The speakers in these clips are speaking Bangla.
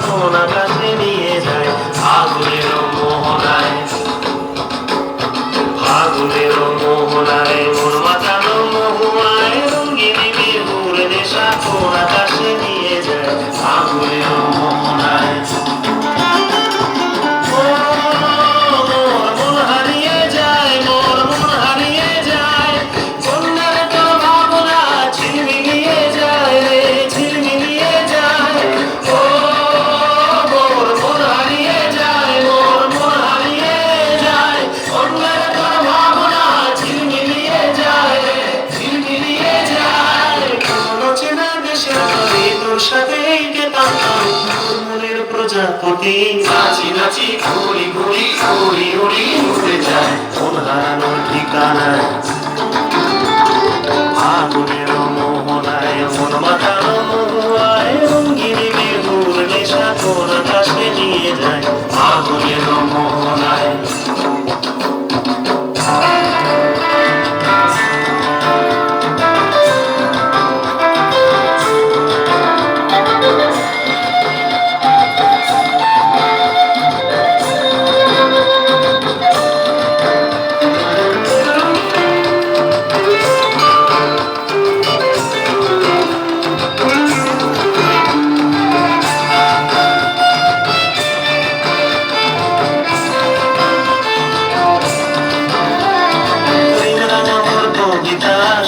কোন আকাশে নিয়ে যায় ফাগুনের মোহনায়, ফাগুনের মোহনায় মন মাতানো মহুয়ায় রঙ্গিনী বিহুর নেশা কোন আকাশে নিয়ে যায় ফাগুনের মোহনায়। মনের প্রজাপতি নাচি নাচি ঘুরি ঘুরি উড়ি উড়ি উড়ে যায় মন হারানোর ঠিকানায় ফাগুনের মোহনায় মন মাতানো মহুয়ায় রঙ্গিনী বিহুর নেশা কোন আকাশে নিয়ে যায় ফাগুনের মোহনায়।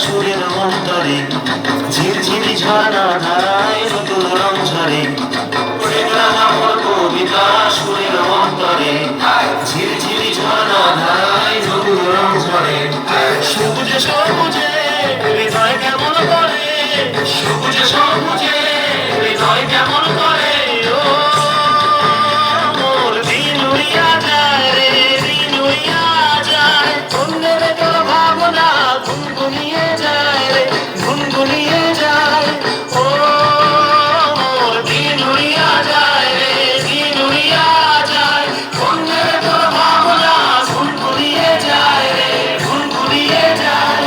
সুরের অন্তরে ঝিরঝিরি ঝর্ণা ধারায় নতুন রং ঝরে আমার কবিতা সুরের অন্তরে ঝিরঝিরি ঝর্ণা ধারায় নতুন রং ঝরে সবুজে সবুজে হৃদয় কেমন করে সবুজে সবুজে হৃদয় কেমন করে ও মোর দিন উড়িয়া যায় রে দিন উড়িয়া যায় অন্যের তোর ভাবনা গুনগুনিয়ে যায় রে গুনগুনিয়ে যায় ও মোর দিন উড়িয়া যায় রে দিন উড়িয়া যায় অন্যের তোর ভাবনা গুনগুনিয়ে যায় রে গুনগুনিয়ে যায়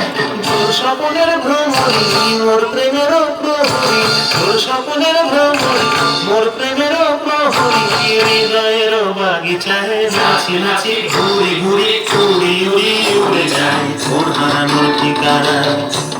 তোর স্বপ্নের ভ্রমণী মোর প্রেমের প্রহরী তোর স্বপ্নের ভ্রমণী মোর প্রেমের প্রহরী হৃদয়ের বাগিচায় নাচি নাচি ঘুরি ঘুরি উড়ি উড়ি উড়ে যায় মন হারানোর ঠিকানায়।